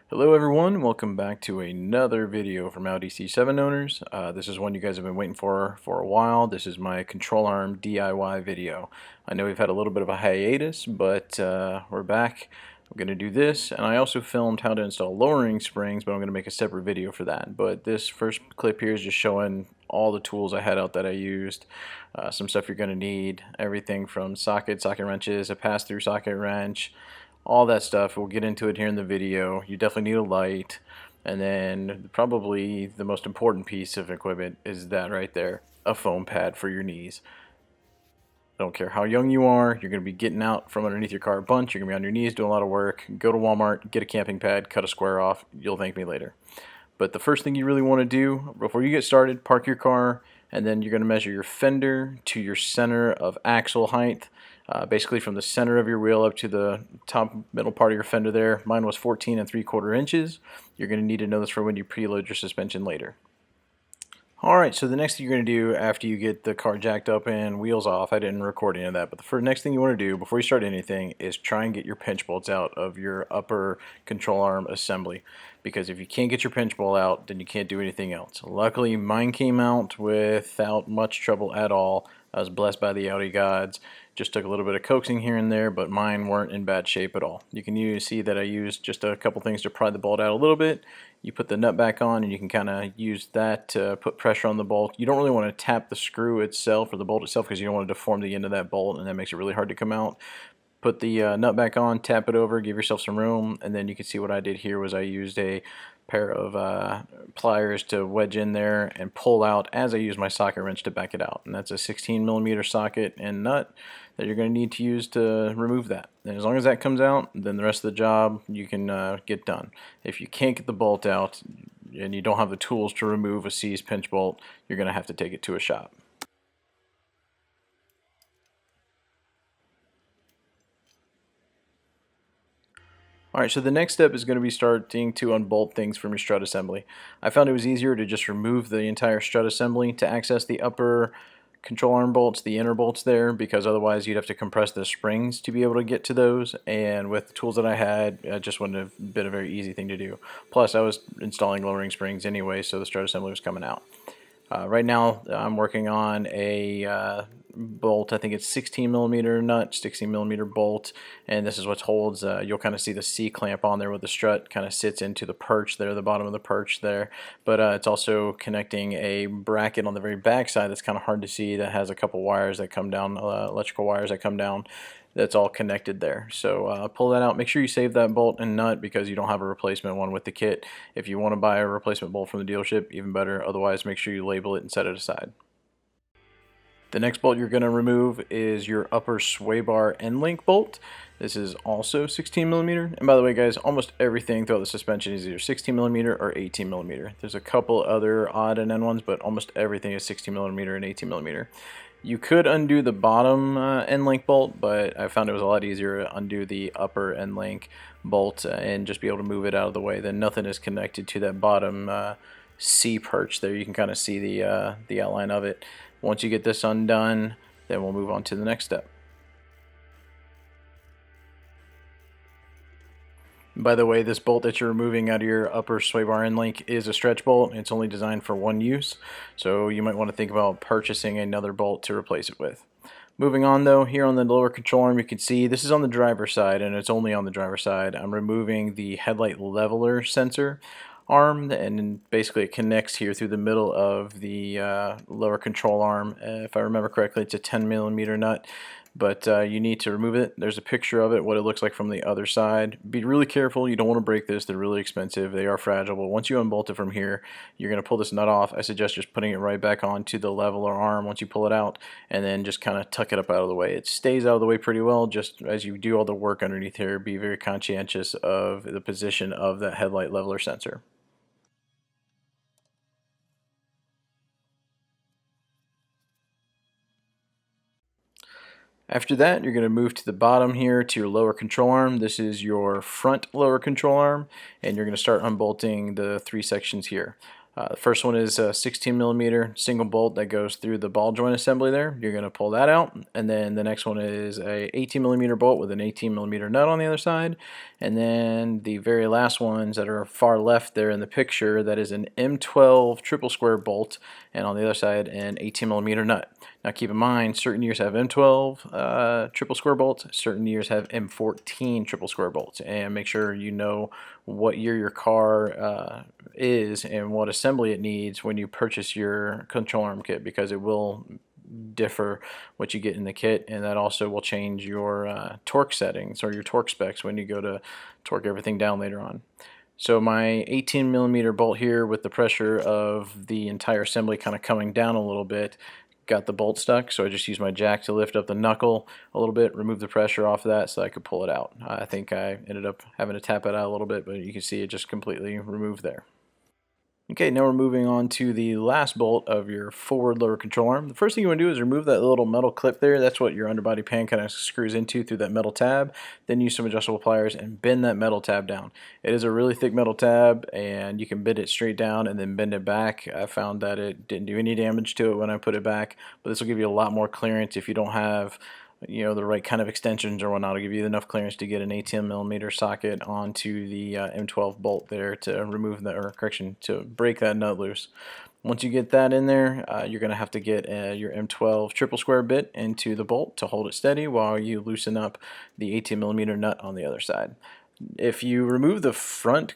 Hello everyone, welcome back to another video from Audi C7 owners. This is one you guys have been waiting for a while. This is my control arm DIY video. I know we've had a little bit of a hiatus, but we're back. I'm going to do this, and I also filmed how to install lowering springs, but I'm going to make a separate video for that. But this first clip here is just showing all the tools I had out that I used, some stuff you're going to need, everything from socket wrenches, a pass-through socket wrench, all that stuff. We'll get into it here in the video. You definitely need a light, and then probably the most important piece of equipment is that right there, a foam pad for your knees. I don't care how young you are, you're going to be getting out from underneath your car a bunch, you're going to be on your knees doing a lot of work. Go to Walmart, get a camping pad, cut a square off, you'll thank me later. But the first thing you really want to do before you get started, park your car, and then you're going to measure your fender to your center of axle height. Basically from the center of your wheel up to the top middle part of your fender there. Mine was 14 3/4 inches. You're going to need to know this for when you preload your suspension later. Alright, so the next thing you're going to do after you get the car jacked up and wheels off, I didn't record any of that, but the next thing you want to do before you start anything is try and get your pinch bolts out of your upper control arm assembly. Because if you can't get your pinch bolt out, then you can't do anything else. Luckily, mine came out without much trouble at all. I was blessed by the Audi gods. Just took a little bit of coaxing here and there, but mine weren't in bad shape at all. You can see that I used just a couple things to pry the bolt out a little bit. You put the nut back on and you can kind of use that to put pressure on the bolt. You don't really want to tap the screw itself or the bolt itself because you don't want to deform the end of that bolt, and that makes it really hard to come out. Put the nut back on, tap it over, give yourself some room, and then you can see what I did here was I used a pair of pliers to wedge in there and pull out as I use my socket wrench to back it out. And that's a 16mm socket and nut that you're going to need to use to remove that. And as long as that comes out, then the rest of the job you can get done. If you can't get the bolt out and you don't have the tools to remove a seized pinch bolt, you're going to have to take it to a shop. Alright, so the next step is going to be starting to unbolt things from your strut assembly. I found it was easier to just remove the entire strut assembly to access the upper control arm bolts, the inner bolts there, because otherwise you'd have to compress the springs to be able to get to those, and with the tools that I had, it just wouldn't have been a very easy thing to do. Plus, I was installing lowering springs anyway, so the strut assembly was coming out. Right now, I'm working on a bolt. I think it's 16mm nut, 16mm bolt, and this is what holds. You'll kind of see the C clamp on there with the strut kind of sits into the perch there, the bottom of the perch there. But it's also connecting a bracket on the very back side that's kind of hard to see, that has a couple wires that come down, electrical wires that come down. That's all connected there. So pull that out. Make sure you save that bolt and nut because you don't have a replacement one with the kit. If you want to buy a replacement bolt from the dealership, even better. Otherwise, make sure you label it and set it aside. The next bolt you're going to remove is your upper sway bar end link bolt. This is also 16mm. And by the way, guys, almost everything throughout the suspension is either 16mm or 18mm. There's a couple other odd and end ones, but almost everything is 16mm and 18mm. You could undo the bottom end link bolt, but I found it was a lot easier to undo the upper end link bolt and just be able to move it out of the way. Then nothing is connected to that bottom C perch there. You can kind of see the outline of it. Once you get this undone, then we'll move on to the next step. By the way, this bolt that you're removing out of your upper sway bar end link is a stretch bolt. It's only designed for one use, so you might want to think about purchasing another bolt to replace it with. Moving on though, here on the lower control arm you can see this is on the driver's side, and it's only on the driver's side. I'm removing the headlight leveler sensor arm, and basically it connects here through the middle of the lower control arm. If I remember correctly, it's a 10mm nut, but you need to remove it. There's a picture of it, what it looks like from the other side. Be really careful, you don't want to break this. They're really expensive, they are fragile, but once you unbolt it from here, you're going to pull this nut off. I suggest just putting it right back onto the leveler arm once you pull it out, and then just kind of tuck it up out of the way. It stays out of the way pretty well. Just as you do all the work underneath here, be very conscientious of the position of that headlight leveler sensor. After that, you're going to move to the bottom here to your lower control arm. This is your front lower control arm, and you're going to start unbolting the three sections here. The first one is a 16 millimeter single bolt that goes through the ball joint assembly there. You're going to pull that out. And then the next one is a 18 millimeter bolt with an 18 millimeter nut on the other side. And then the very last ones that are far left there in the picture, that is an M12 triple square bolt, and on the other side an 18 millimeter nut. Now keep in mind, certain years have M12 triple square bolts, certain years have M14 triple square bolts, and make sure you know what year your car is and what assembly it needs when you purchase your control arm kit, because it will differ what you get in the kit, and that also will change your torque settings or your torque specs when you go to torque everything down later on. So my 18 millimeter bolt here, with the pressure of the entire assembly kind of coming down a little bit, got the bolt stuck, so I just used my jack to lift up the knuckle a little bit, remove the pressure off of that so I could pull it out. I think I ended up having to tap it out a little bit, but you can see it just completely removed there. Okay, now we're moving on to the last bolt of your forward lower control arm. The first thing you want to do is remove that little metal clip there. That's what your underbody pan kind of screws into through that metal tab. Then use some adjustable pliers and bend that metal tab down. It is a really thick metal tab, and you can bend it straight down and then bend it back. I found that it didn't do any damage to it when I put it back, but this will give you a lot more clearance if you don't have the right kind of extensions or whatnot. It'll give you enough clearance to get an 18 millimeter socket onto the M12 bolt there to remove that, or correction, to break that nut loose. Once you get that in there, you're going to have to get your M12 triple square bit into the bolt to hold it steady while you loosen up the 18 millimeter nut on the other side. If you remove the front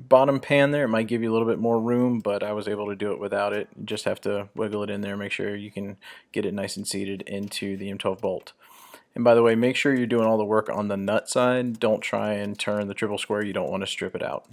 bottom pan there, it might give you a little bit more room, but I was able to do it without it. You just have to wiggle it in there, make sure you can get it nice and seated into the M12 bolt. And by the way, make sure you're doing all the work on the nut side. Don't try and turn the triple square. You don't want to strip it out.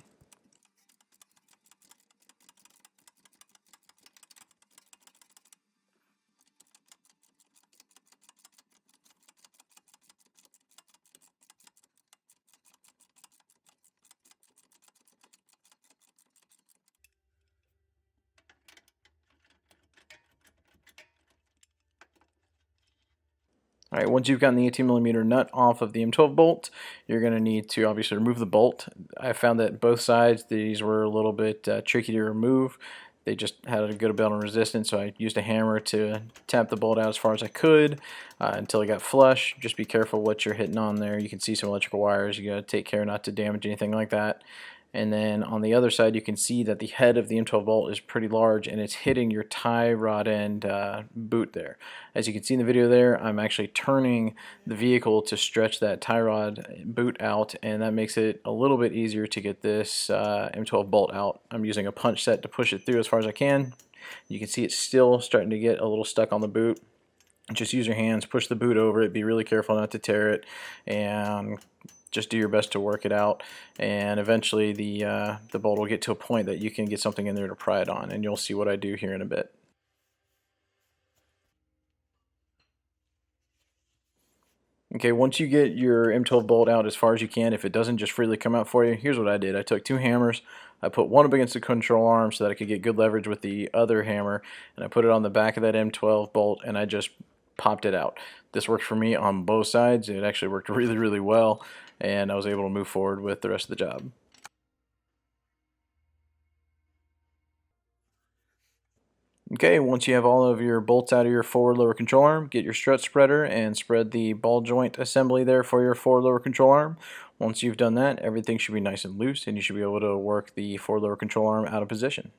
All right, once you've gotten the 18 millimeter nut off of the M12 bolt, you're going to need to obviously remove the bolt. I found that both sides, these were a little bit tricky to remove. They just had a good amount of resistance, so I used a hammer to tap the bolt out as far as I could until it got flush. Just be careful what you're hitting on there. You can see some electrical wires. You got to take care not to damage anything like that. And then on the other side, you can see that the head of the M12 bolt is pretty large, and it's hitting your tie rod end boot there. As you can see in the video there, I'm actually turning the vehicle to stretch that tie rod boot out, and that makes it a little bit easier to get this M12 bolt out. I'm using a punch set to push it through as far as I can. You can see it's still starting to get a little stuck on the boot. Just use your hands, push the boot over it, be really careful not to tear it, and just do your best to work it out, and eventually the bolt will get to a point that you can get something in there to pry it on, and you'll see what I do here in a bit. Okay, once you get your M12 bolt out as far as you can, if it doesn't just freely come out for you, here's what I did. I took two hammers, I put one up against the control arm so that I could get good leverage with the other hammer, and I put it on the back of that M12 bolt, and I just popped it out. This worked for me on both sides. It actually worked really, really well, and I was able to move forward with the rest of the job. Okay, once you have all of your bolts out of your forward lower control arm, get your strut spreader and spread the ball joint assembly there for your forward lower control arm. Once you've done that, everything should be nice and loose, and you should be able to work the forward lower control arm out of position.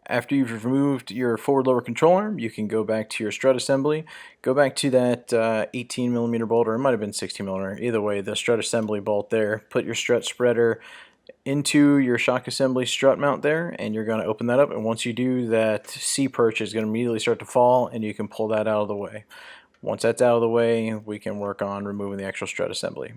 After you've removed your forward lower control arm, you can go back to your strut assembly, go back to that 18 millimeter bolt, or it might have been 16 millimeter, either way, the strut assembly bolt there. Put your strut spreader into your shock assembly strut mount there, and you're going to open that up, and once you do, that C-perch is going to immediately start to fall, and you can pull that out of the way. Once that's out of the way, we can work on removing the actual strut assembly.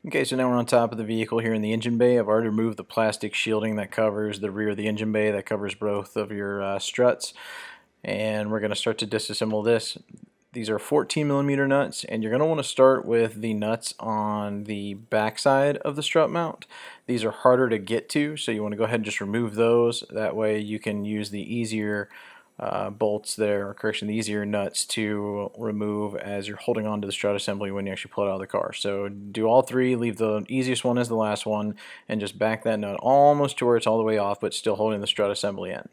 Okay, so now we're on top of the vehicle here in the engine bay. I've already removed the plastic shielding that covers the rear of the engine bay, that covers both of your struts. And we're going to start to disassemble this. These are 14 millimeter nuts, and you're going to want to start with the nuts on the back side of the strut mount. These are harder to get to, so you want to go ahead and just remove those. That way you can use the easier bolts there, or correction, the easier nuts to remove as you're holding on to the strut assembly when you actually pull it out of the car. So do all three, leave the easiest one as the last one, and just back that nut almost to where it's all the way off, but still holding the strut assembly in.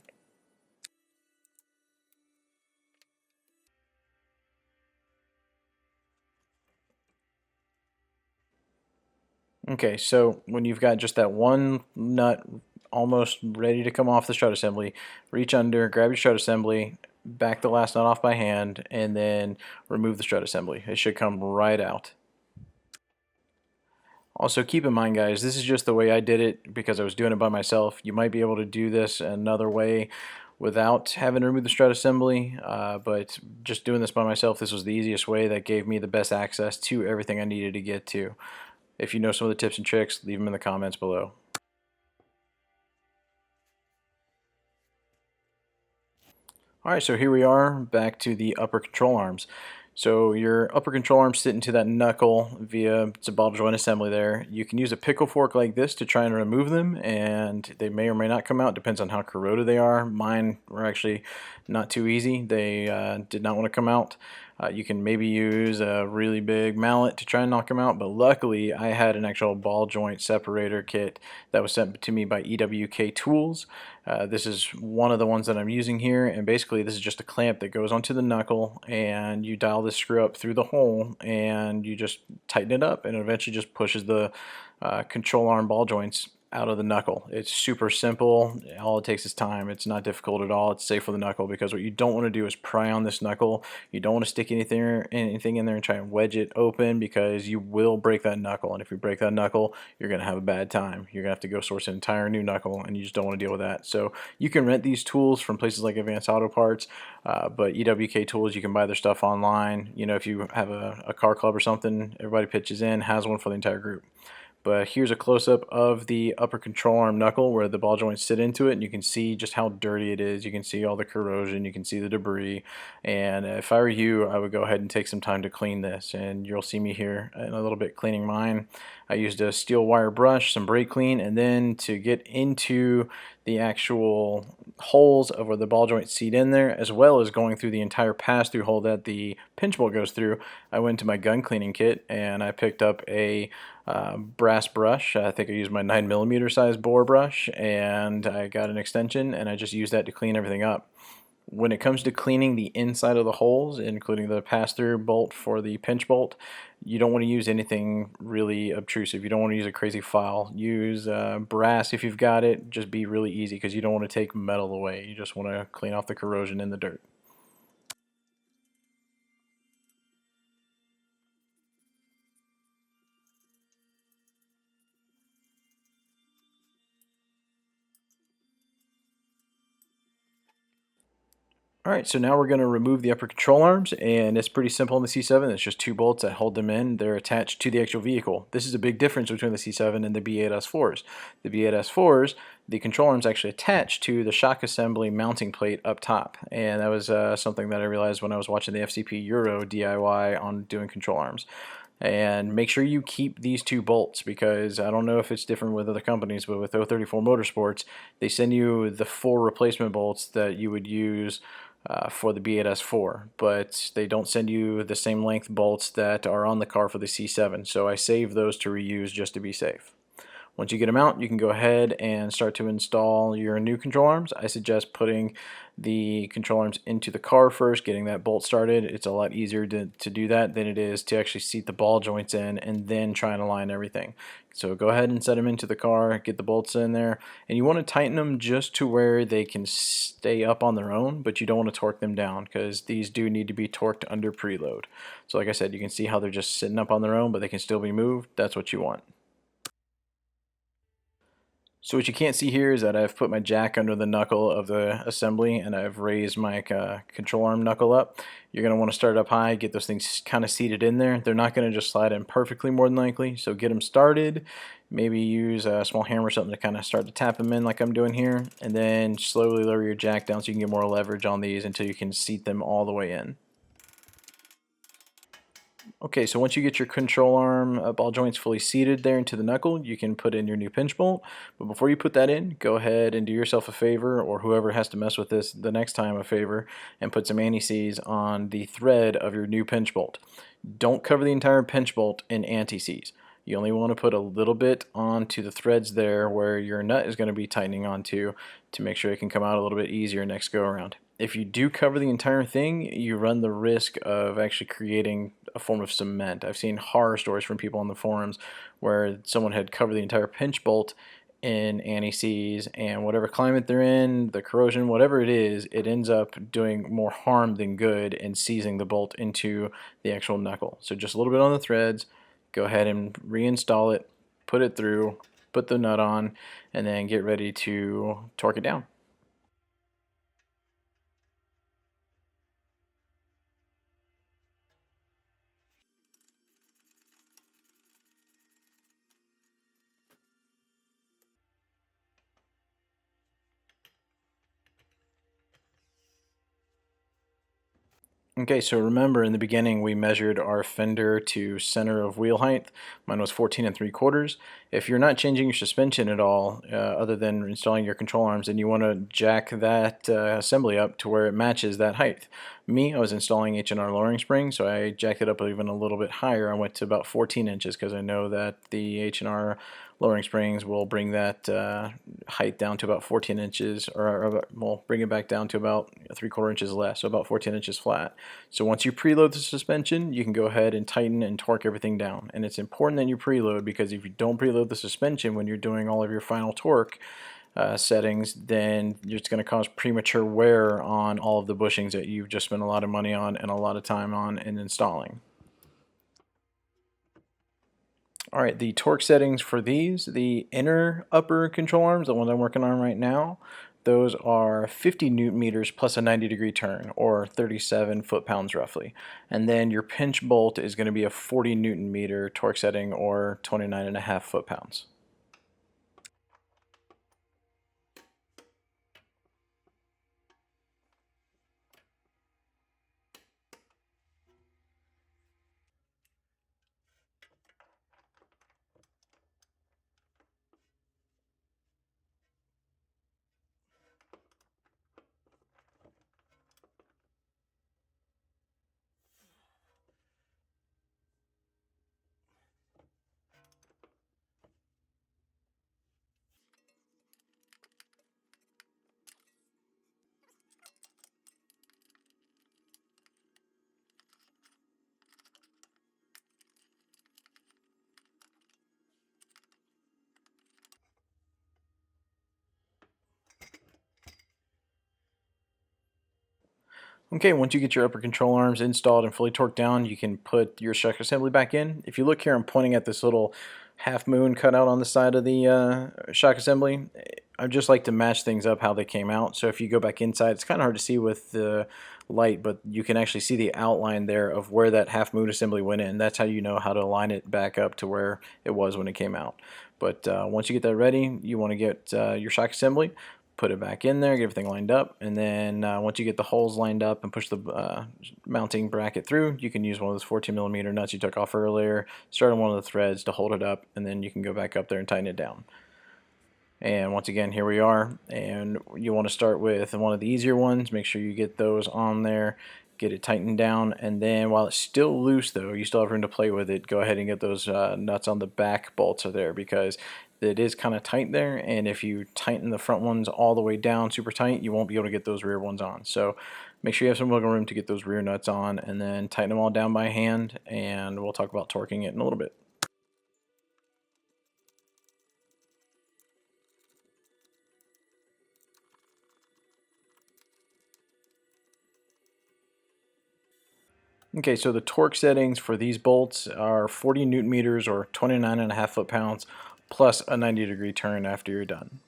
Okay, so when you've got just that one nut almost ready to come off the strut assembly, reach under, grab your strut assembly, back the last nut off by hand, and then remove the strut assembly. It should come right out. Also, keep in mind, guys, this is just the way I did it because I was doing it by myself. You might be able to do this another way without having to remove the strut assembly, but just doing this by myself, this was the easiest way that gave me the best access to everything I needed to get to. If you know some of the tips and tricks, leave them in the comments below. Alright, so here we are back to the upper control arms. So your upper control arms sit into that knuckle via it's a ball joint assembly there. You can use a pickle fork like this to try and remove them, and they may or may not come out, depends on how corroded they are. Mine were actually not too easy. They did not want to come out. You can maybe use a really big mallet to try and knock them out, but luckily I had an actual ball joint separator kit that was sent to me by EWK Tools. This is one of the ones that I'm using here, and basically this is just a clamp that goes onto the knuckle, and you dial this screw up through the hole, and you just tighten it up, and it eventually just pushes the control arm ball joints out of the knuckle. It's super simple. All it takes is time. It's not difficult at all. It's safe for the knuckle, because what you don't want to do is pry on this knuckle. You don't want to stick anything in there and try and wedge it open, because you will break that knuckle, and if you break that knuckle, you're going to have a bad time. You're going to have to go source an entire new knuckle, and you just don't want to deal with that. So you can rent these tools from places like Advanced Auto Parts, but EWK Tools, you can buy their stuff online. You know, if you have a car club or something, everybody pitches in, has one for the entire group. But here's a close-up of the upper control arm knuckle where the ball joints sit into it, and you can see just how dirty it is. You can see all the corrosion, you can see the debris, and if I were you, I would go ahead and take some time to clean this, and you'll see me here in a little bit cleaning mine. I used a steel wire brush, some brake clean, and then to get into the actual holes of where the ball joints seat in there, as well as going through the entire pass-through hole that the pinch bolt goes through, I went to my gun cleaning kit and I picked up a brass brush. I think I used my 9mm size bore brush, and I got an extension, and I just used that to clean everything up. When it comes to cleaning the inside of the holes, including the pass-through bolt for the pinch bolt, you don't want to use anything really obtrusive. You don't want to use a crazy file. Use brass if you've got it. Just be really easy, because you don't want to take metal away. You just want to clean off the corrosion in the dirt. Alright, so now we're going to remove the upper control arms, and it's pretty simple in the C7. It's just two bolts that hold them in. They're attached to the actual vehicle. This is a big difference between the C7 and the B8S4s. The B8S4s, the control arms actually attach to the shock assembly mounting plate up top, and that was something that I realized when I was watching the FCP Euro DIY on doing control arms. And make sure you keep these two bolts, because I don't know if it's different with other companies, but with 034 Motorsports, they send you the 4 replacement bolts that you would use for the B8S4, but they don't send you the same length bolts that are on the car for the C7, so I save those to reuse just to be safe. Once you get them out, you can go ahead and start to install your new control arms. I suggest putting the control arms into the car first, getting that bolt started. It's a lot easier to do that than it is to actually seat the ball joints in and then try and align everything. So go ahead and set them into the car, get the bolts in there, and you want to tighten them just to where they can stay up on their own, but you don't want to torque them down because these do need to be torqued under preload. So like I said, you can see how they're just sitting up on their own, but they can still be moved. That's what you want. So what you can't see here is that I've put my jack under the knuckle of the assembly and I've raised my control arm knuckle up. You're going to want to start up high, get those things kind of seated in there. They're not going to just slide in perfectly more than likely, so get them started. Maybe use a small hammer or something to kind of start to tap them in like I'm doing here, and then slowly lower your jack down so you can get more leverage on these until you can seat them all the way in. Okay, so once you get your control arm ball joints fully seated there into the knuckle, you can put in your new pinch bolt. But before you put that in, go ahead and do yourself a favor, or whoever has to mess with this the next time a favor, and put some anti-seize on the thread of your new pinch bolt. Don't cover the entire pinch bolt in anti-seize. You only want to put a little bit onto the threads there where your nut is going to be tightening onto to make sure it can come out a little bit easier next go around. If you do cover the entire thing, you run the risk of actually creating a form of cement. I've seen horror stories from people on the forums where someone had covered the entire pinch bolt in anti-seize, and whatever climate they're in, the corrosion, whatever it is, it ends up doing more harm than good in seizing the bolt into the actual knuckle. So just a little bit on the threads, go ahead and reinstall it, put it through, put the nut on, and then get ready to torque it down. Okay, so remember in the beginning we measured our fender to center of wheel height. Mine was 14 3/4. If you're not changing your suspension at all, other than installing your control arms, then you want to jack that assembly up to where it matches that height. Me, I was installing H&R lowering springs, so I jacked it up even a little bit higher. I went to about 14 inches because I know that the H&R lowering springs will bring that height down to about 14 inches, or we'll bring it back down to about 3/4 inches less, so about 14 inches flat. So once you preload the suspension, you can go ahead and tighten and torque everything down. And it's important that you preload, because if you don't preload the suspension when you're doing all of your final torque settings, then it's going to cause premature wear on all of the bushings that you've just spent a lot of money on and a lot of time on in installing. Alright, the torque settings for these, the inner upper control arms, the ones I'm working on right now, those are 50 newton meters plus a 90-degree turn, or 37 foot-pounds roughly. And then your pinch bolt is going to be a 40 newton meter torque setting, or 29.5 foot-pounds. Okay, once you get your upper control arms installed and fully torqued down, you can put your shock assembly back in. If you look here, I'm pointing at this little half moon cut out on the side of the shock assembly. I just like to match things up how they came out. So if you go back inside, it's kind of hard to see with the light, but you can actually see the outline there of where that half moon assembly went in. That's how you know how to align it back up to where it was when it came out. But once you get that ready, you want to get your shock assembly, put it back in there, get everything lined up, and then once you get the holes lined up and push the mounting bracket through, you can use one of those 14mm nuts you took off earlier, start on one of the threads to hold it up, and then you can go back up there and tighten it down. And once again, here we are, and you want to start with one of the easier ones. Make sure you get those on there, get it tightened down, and then while it's still loose though, you still have room to play with it, go ahead and get those nuts on the back bolts are there, because it is kind of tight there, and if you tighten the front ones all the way down super tight, you won't be able to get those rear ones on. So make sure you have some wiggle room to get those rear nuts on, and then tighten them all down by hand, and we'll talk about torquing it in a little bit. Okay, so the torque settings for these bolts are 40 newton meters or 29.5 foot-pounds plus a 90-degree turn after you're done.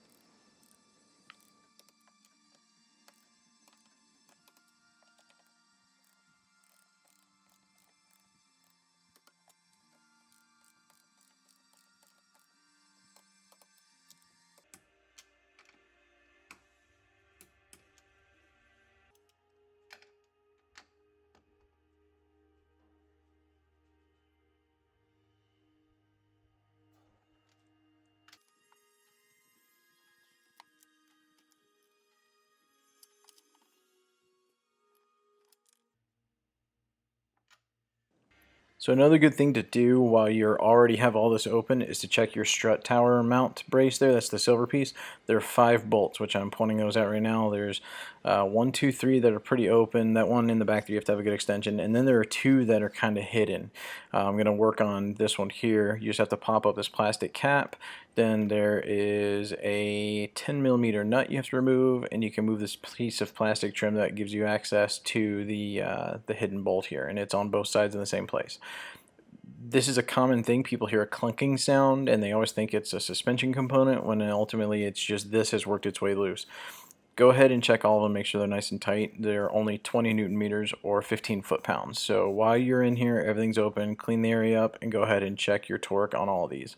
So another good thing to do while you already have all this open is to check your strut tower mount brace there. That's the silver piece. There are 5 bolts, which I'm pointing those out right now. There's 1, 2, 3 that are pretty open. That one in the back there, you have to have a good extension. And then there are 2 that are kind of hidden. I'm going to work on this one here. You just have to pop up this plastic cap. Then there is a 10mm nut you have to remove, and you can move this piece of plastic trim that gives you access to the hidden bolt here, and it's on both sides in the same place. This is a common thing. People hear a clunking sound and they always think it's a suspension component, when ultimately it's just this has worked its way loose. Go ahead and check all of them, make sure they're nice and tight. They're only 20 newton meters or 15 foot-pounds. So while you're in here, everything's open, clean the area up, and go ahead and check your torque on all of these.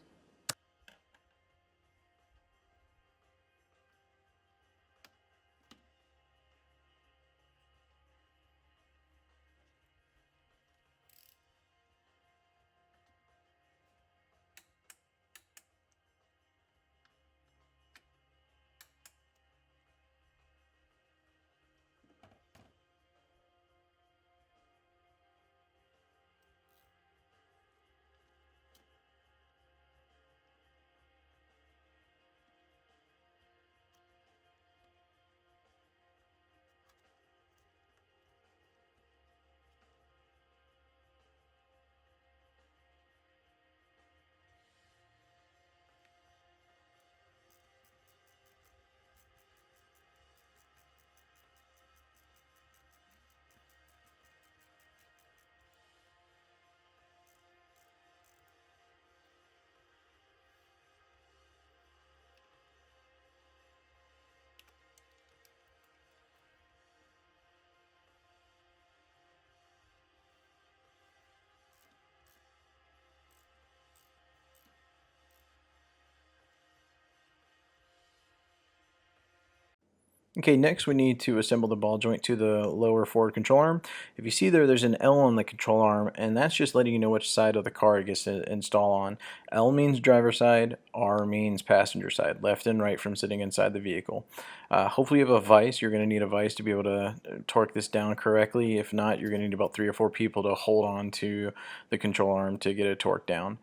Okay, next we need to assemble the ball joint to the lower forward control arm. If you see there, there's an L on the control arm, and that's just letting you know which side of the car it gets to install on. L means driver side, R means passenger side, left and right from sitting inside the vehicle. Hopefully you have a vise. You're going to need a vise to be able to torque this down correctly. If not, you're going to need about 3 or 4 people to hold on to the control arm to get it torqued down.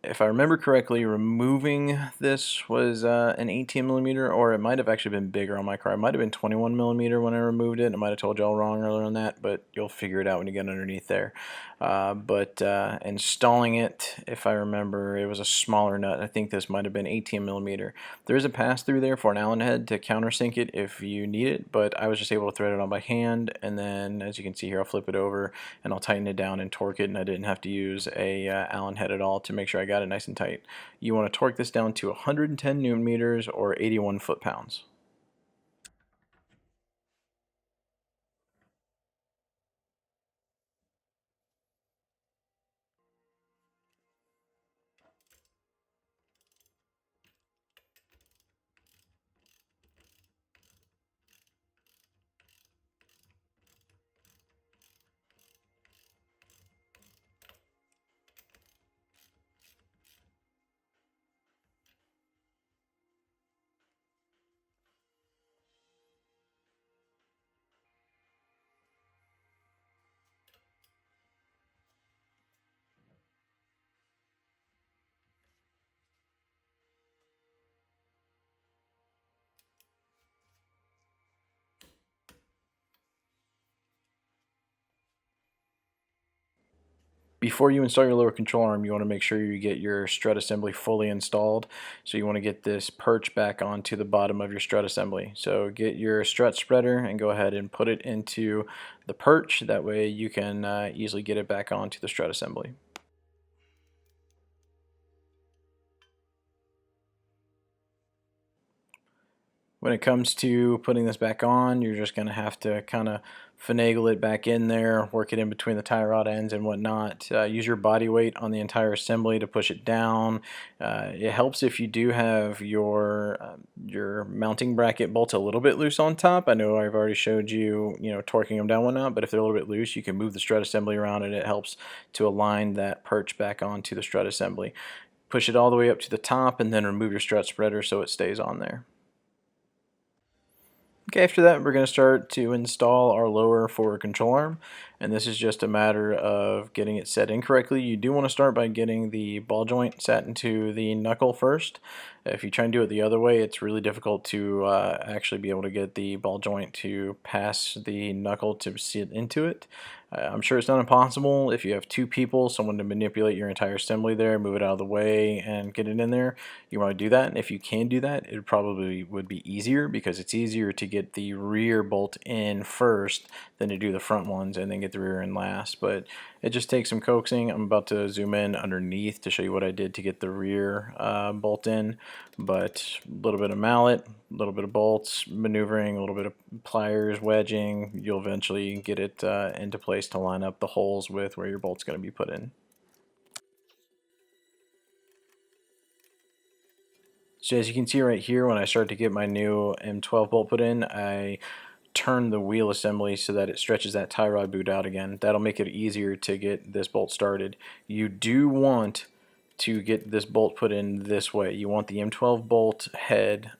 If I remember correctly, removing this was an 18mm, or it might have actually been bigger on my car. It might have been 21mm when I removed it. I might have told y'all wrong earlier on that, but you'll figure it out when you get underneath there. But installing it, if I remember, it was a smaller nut. I think this might have been 18mm. There is a pass-through there for an Allen head to countersink it if you need it, but I was just able to thread it on by hand, and then as you can see here, I'll flip it over and I'll tighten it down and torque it, and I didn't have to use a Allen head at all to make sure I got it nice and tight. You want to torque this down to 110 newton meters or 81 foot-pounds. Before you install your lower control arm, you want to make sure you get your strut assembly fully installed. So you want to get this perch back onto the bottom of your strut assembly. So get your strut spreader and go ahead and put it into the perch. That way you can easily get it back onto the strut assembly. When it comes to putting this back on, you're just going to have to kind of finagle it back in there, work it in between the tie rod ends and whatnot. Use your body weight on the entire assembly to push it down. It helps if you do have your mounting bracket bolts a little bit loose on top. I know I've already showed you, torquing them down and whatnot, but if they're a little bit loose, you can move the strut assembly around and it helps to align that perch back onto the strut assembly. Push it all the way up to the top and then remove your strut spreader so it stays on there. Okay, after that we're going to start to install our lower forward control arm, and this is just a matter of getting it set in correctly. You do want to start by getting the ball joint set into the knuckle first. If you try and do it the other way, it's really difficult to actually be able to get the ball joint to pass the knuckle to sit into it. I'm sure it's not impossible if you have two people, someone to manipulate your entire assembly there, move it out of the way and get it in there. You want to do that, and if you can do that, it probably would be easier because it's easier to get the rear bolt in first than to do the front ones and then get the rear in last. But it just takes some coaxing. I'm about to zoom in underneath to show you what I did to get the rear bolt in, but a little bit of mallet, a little bit of bolts, maneuvering, a little bit of pliers, wedging, you'll eventually get it into place to line up the holes with where your bolt's going to be put in. So as you can see right here, when I start to get my new M12 bolt put in, I turn the wheel assembly so that it stretches that tie rod boot out again. That'll make it easier to get this bolt started. You do want to get this bolt put in this way. You want the M12 bolt head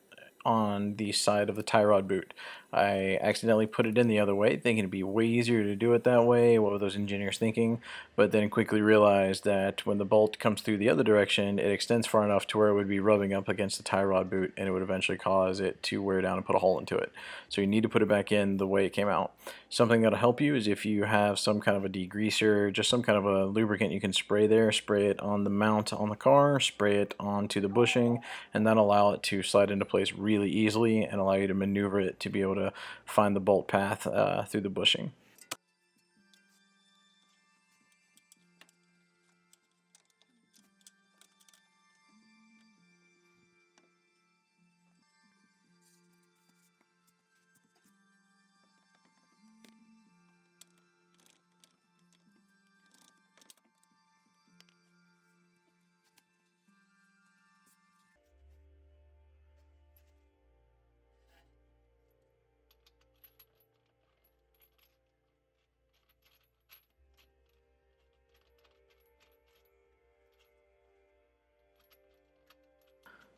on the side of the tie rod boot. I accidentally put it in the other way, thinking it'd be way easier to do it that way. What were those engineers thinking? But then quickly realized that when the bolt comes through the other direction, it extends far enough to where it would be rubbing up against the tie rod boot, and it would eventually cause it to wear down and put a hole into it. So you need to put it back in the way it came out. Something that'll help you is if you have some kind of a degreaser, just some kind of a lubricant you can spray there, spray it on the mount on the car, spray it onto the bushing, and that'll allow it to slide into place really easily and allow you to maneuver it to be able to find the bolt path through the bushing.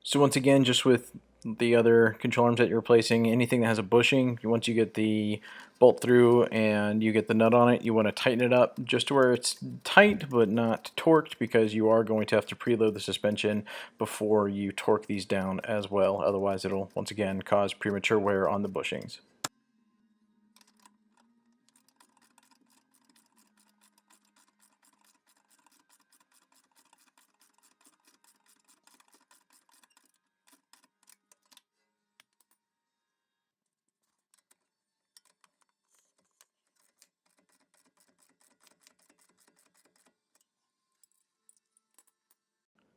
So once again, just with the other control arms that you're replacing, anything that has a bushing, once you get the bolt through and you get the nut on it, you want to tighten it up just to where it's tight but not torqued, because you are going to have to preload the suspension before you torque these down as well. Otherwise it'll once again cause premature wear on the bushings.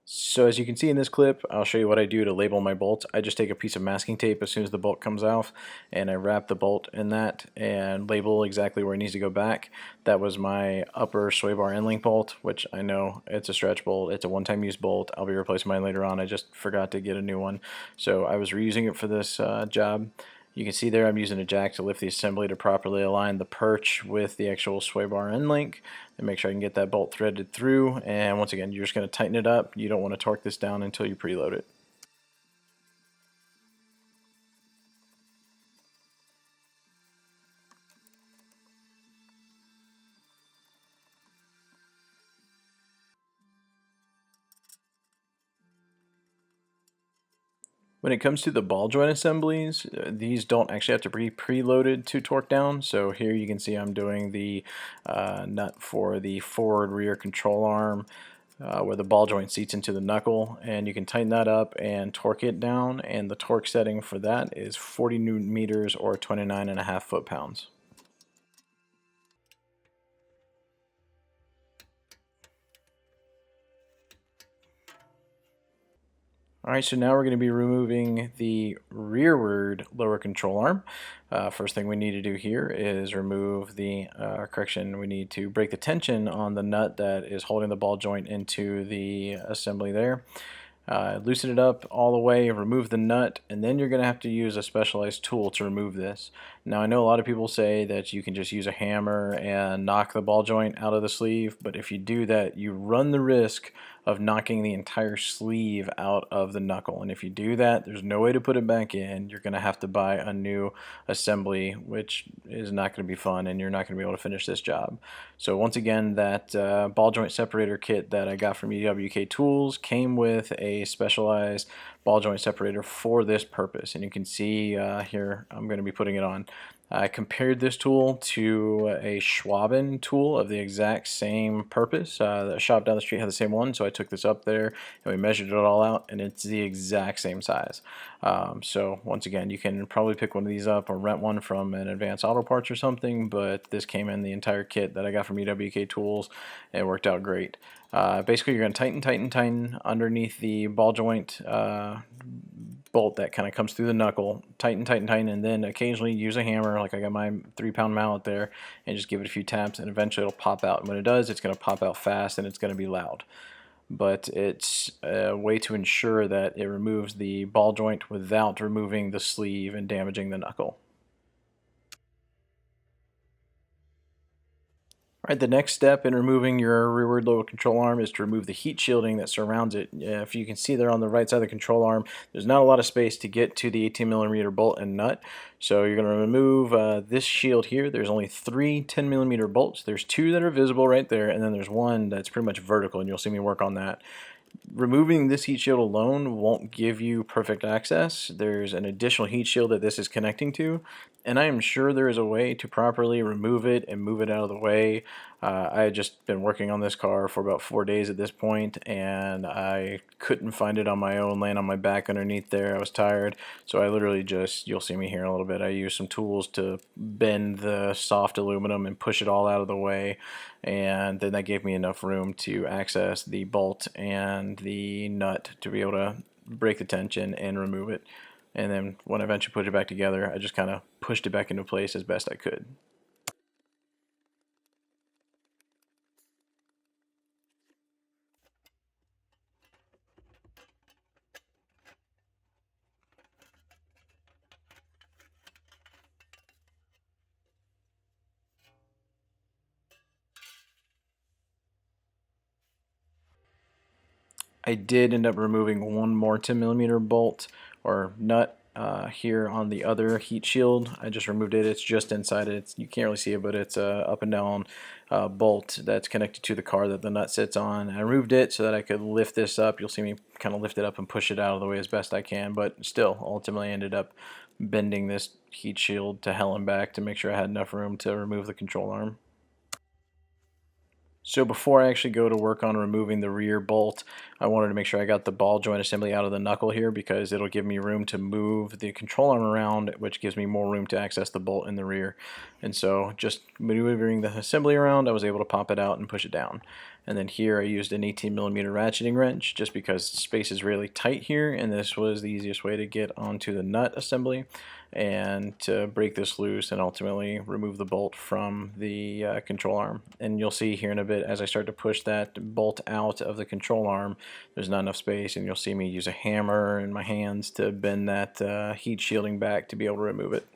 So as you can see in this clip, I'll show you what I do to label my bolts. I just take a piece of masking tape as soon as the bolt comes off, and I wrap the bolt in that and label exactly where it needs to go back. That was my upper sway bar end link bolt, which I know it's a stretch bolt. It's a one-time use bolt. I'll be replacing mine later on. I just forgot to get a new one. So I was reusing it for this job. You can see there I'm using a jack to lift the assembly to properly align the perch with the actual sway bar end link and make sure I can get that bolt threaded through. And once again, you're just going to tighten it up. You don't want to torque this down until you preload it. When it comes to the ball joint assemblies, these don't actually have to be preloaded to torque down. So here you can see I'm doing the nut for the forward rear control arm where the ball joint seats into the knuckle, and you can tighten that up and torque it down, and the torque setting for that is 40 Newton meters or 29.5 foot-pounds. Alright, so now we're going to be removing the rearward lower control arm. First thing we need to do here is remove the, we need to break the tension on the nut that is holding the ball joint into the assembly there. Loosen it up all the way, remove the nut, and then you're going to have to use a specialized tool to remove this. Now I know a lot of people say that you can just use a hammer and knock the ball joint out of the sleeve, but if you do that, you run the risk of knocking the entire sleeve out of the knuckle. And if you do that, there's no way to put it back in. You're going to have to buy a new assembly, which is not going to be fun, and you're not going to be able to finish this job. So once again, that ball joint separator kit that I got from EWK Tools came with a specialized ball joint separator for this purpose. And you can see here, I'm going to be putting it on. I compared this tool to a Schwaben tool of the exact same purpose. The shop down the street had the same one, so I took this up there and we measured it all out, and it's the exact same size. So once again, you can probably pick one of these up or rent one from an Advanced Auto Parts or something, but this came in the entire kit that I got from EWK Tools, and it worked out great. Basically, you're going to tighten underneath the ball joint bolt that kind of comes through the knuckle, tighten, and then occasionally use a hammer, like I got my 3-pound mallet there, and just give it a few taps, and eventually it'll pop out. And when it does, it's going to pop out fast and it's going to be loud. But it's a way to ensure that it removes the ball joint without removing the sleeve and damaging the knuckle. Alright, the next step in removing your rearward lower control arm is to remove the heat shielding that surrounds it. If you can see there on the right side of the control arm, there's not a lot of space to get to the 18mm bolt and nut. So you're going to remove this shield here. There's only 3 10mm bolts. There's 2 that are visible right there, and then there's one that's pretty much vertical, and you'll see me work on that. Removing this heat shield alone won't give you perfect access. There's an additional heat shield that this is connecting to, and I am sure there is a way to properly remove it and move it out of the way. I had just been working on this car for about 4 days at this point, and I couldn't find it on my own, laying on my back underneath there. I was tired, so I literally just, you'll see me here in a little bit, I used some tools to bend the soft aluminum and push it all out of the way, and then that gave me enough room to access the bolt and the nut to be able to break the tension and remove it. And then when I eventually put it back together, I just kind of pushed it back into place as best I could. I did end up removing one more 10mm bolt or nut here on the other heat shield. I just removed it. It's just inside it. You can't really see it, but it's a up and down bolt that's connected to the car that the nut sits on. I removed it so that I could lift this up. You'll see me kind of lift it up and push it out of the way as best I can, but still ultimately ended up bending this heat shield to hell and back to make sure I had enough room to remove the control arm. So before I actually go to work on removing the rear bolt, I wanted to make sure I got the ball joint assembly out of the knuckle here, because it'll give me room to move the control arm around, which gives me more room to access the bolt in the rear. And so just maneuvering the assembly around, I was able to pop it out and push it down. And then here I used an 18mm ratcheting wrench just because space is really tight here, and this was the easiest way to get onto the nut assembly and to break this loose and ultimately remove the bolt from the control arm. And you'll see here in a bit, as I start to push that bolt out of the control arm, there's not enough space, and you'll see me use a hammer in my hands to bend that heat shielding back to be able to remove it.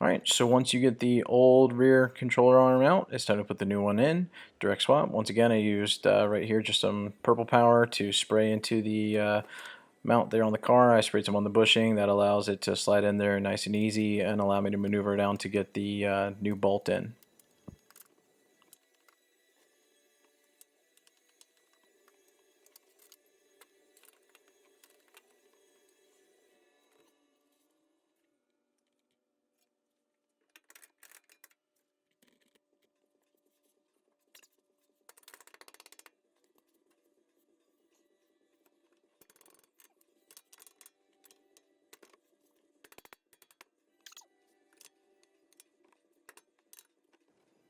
Alright, so once you get the old rear controller arm out, it's time to put the new one in. Direct swap. Once again, I used right here just some purple power to spray into the mount there on the car. I sprayed some on the bushing. That allows it to slide in there nice and easy and allow me to maneuver down to get the new bolt in.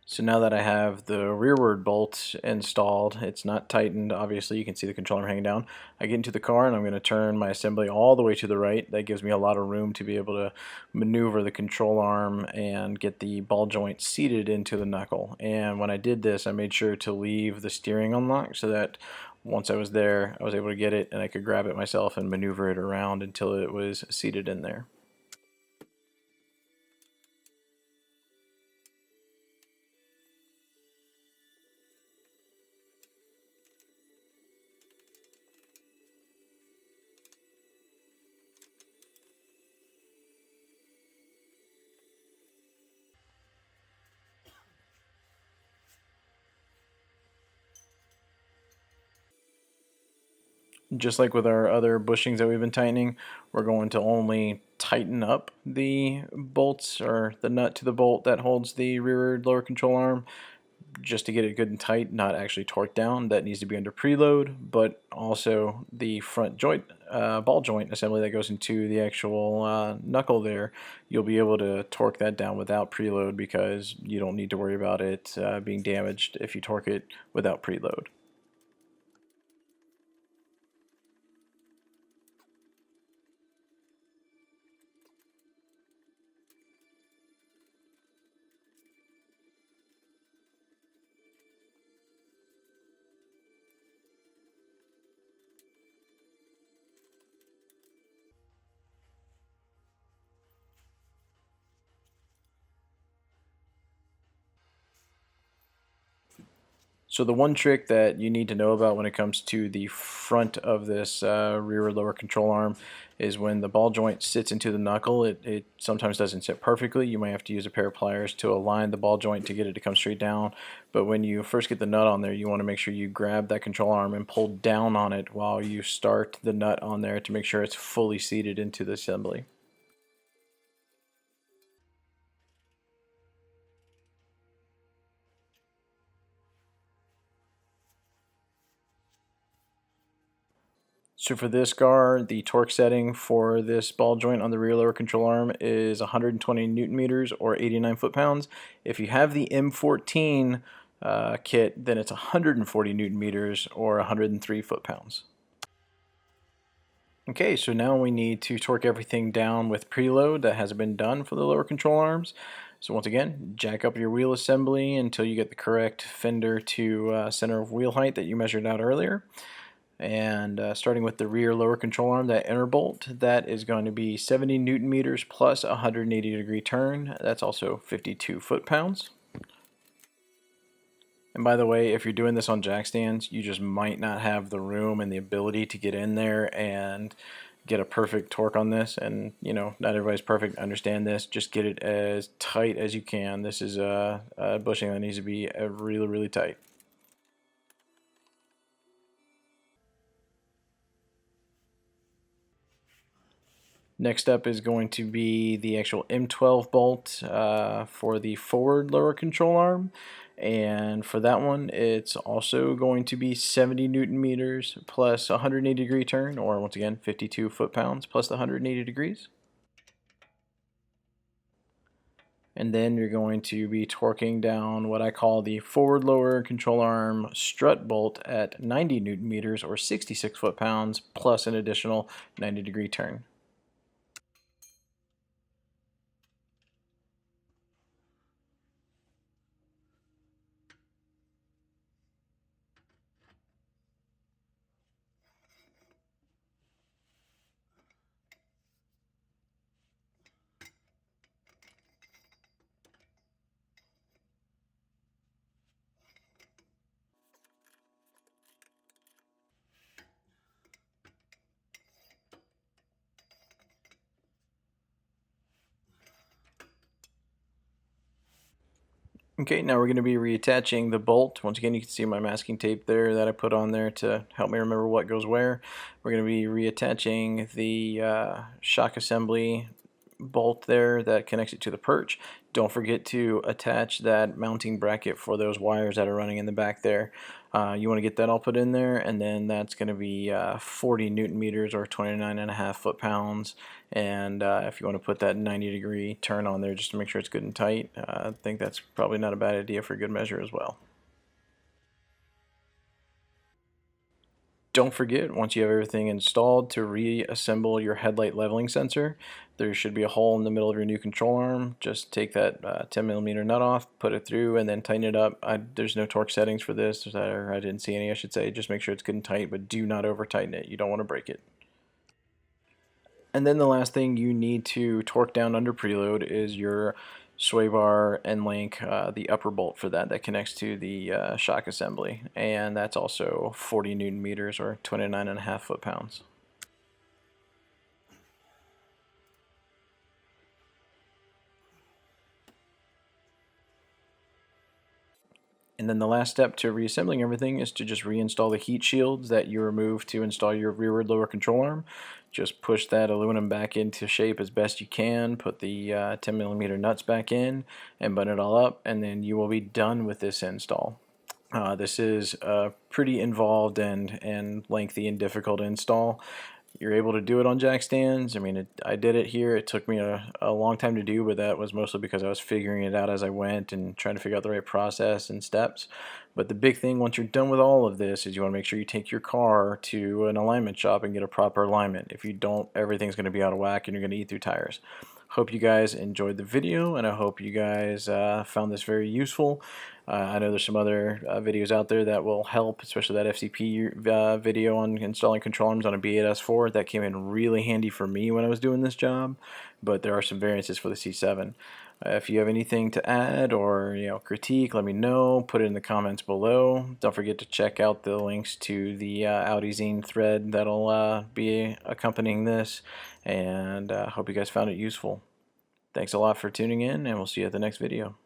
So now that I have the rearward bolt installed, it's not tightened, obviously you can see the controller hanging down. I get into the car and I'm going to turn my assembly all the way to the right. That gives me a lot of room to be able to maneuver the control arm and get the ball joint seated into the knuckle. And when I did this, I made sure to leave the steering unlocked so that once I was there, I was able to get it and I could grab it myself and maneuver it around until it was seated in there. Just like with our other bushings that we've been tightening, we're going to only tighten up the bolts or the nut to the bolt that holds the rearward lower control arm just to get it good and tight, not actually torque down. That needs to be under preload, but also the front joint, ball joint assembly that goes into the actual knuckle there, you'll be able to torque that down without preload because you don't need to worry about it being damaged if you torque it without preload. So the one trick that you need to know about when it comes to the front of this rear lower control arm is when the ball joint sits into the knuckle, it sometimes doesn't sit perfectly. You might have to use a pair of pliers to align the ball joint to get it to come straight down. But when you first get the nut on there, you want to make sure you grab that control arm and pull down on it while you start the nut on there to make sure it's fully seated into the assembly. So for this car, the torque setting for this ball joint on the rear lower control arm is 120 newton meters or 89 foot-pounds. If you have the M14 kit, then it's 140 newton meters or 103 foot-pounds. Okay, so now we need to torque everything down with preload that hasn't been done for the lower control arms. So once again, jack up your wheel assembly until you get the correct fender to center of wheel height that you measured out earlier. And starting with the rear lower control arm, that inner bolt, that is going to be 70 newton meters plus a 180-degree turn. That's also 52 foot-pounds. And by the way, if you're doing this on jack stands, you just might not have the room and the ability to get in there and get a perfect torque on this. And you know, not everybody's perfect. Understand this. Just get it as tight as you can. This is a bushing that needs to be really, really tight. Next up is going to be the actual M12 bolt for the forward lower control arm. And for that one, it's also going to be 70 newton meters plus 180 degree turn, or once again, 52 foot-pounds plus the 180 degrees. And then you're going to be torquing down what I call the forward lower control arm strut bolt at 90 newton meters or 66 foot-pounds plus an additional 90-degree turn. Okay, now we're going to be reattaching the bolt. Once again, you can see my masking tape there that I put on there to help me remember what goes where. We're going to be reattaching the shock assembly bolt there that connects it to the perch. Don't forget to attach that mounting bracket for those wires that are running in the back there. You want to get that all put in there, and then that's going to be 40 Newton meters or 29.5 foot-pounds. And if you want to put that 90-degree turn on there just to make sure it's good and tight, I think that's probably not a bad idea for good measure as well. Don't forget, once you have everything installed, to reassemble your headlight leveling sensor. There should be a hole in the middle of your new control arm. Just take that 10mm nut off, put it through, and then tighten it up. There's no torque settings for this, or I didn't see any, I should say. Just make sure it's good and tight, but do not over tighten it. You don't want to break it. And then the last thing you need to torque down under preload is your sway bar and link, the upper bolt for that connects to the shock assembly, and that's also 40 Newton meters or 29.5 foot-pounds. And then the last step to reassembling everything is to just reinstall the heat shields that you removed to install your rearward lower control arm. Just push that aluminum back into shape as best you can, put the 10mm nuts back in, and button it all up, and then you will be done with this install. This is a pretty involved and lengthy and difficult install. You're able to do it on jack stands. I mean, I did it here. It took me a long time to do, but that was mostly because I was figuring it out as I went and trying to figure out the right process and steps. But the big thing once you're done with all of this is you want to make sure you take your car to an alignment shop and get a proper alignment. If you don't, everything's going to be out of whack and you're going to eat through tires. Hope you guys enjoyed the video, and I hope you guys found this very useful. I know there's some other videos out there that will help, especially that FCP video on installing control arms on a B8S4. That came in really handy for me when I was doing this job, but there are some variances for the C7. If you have anything to add or critique, let me know. Put it in the comments below. Don't forget to check out the links to the Audi Zine thread that'll be accompanying this, and hope you guys found it useful. Thanks a lot for tuning in, and we'll see you at the next video.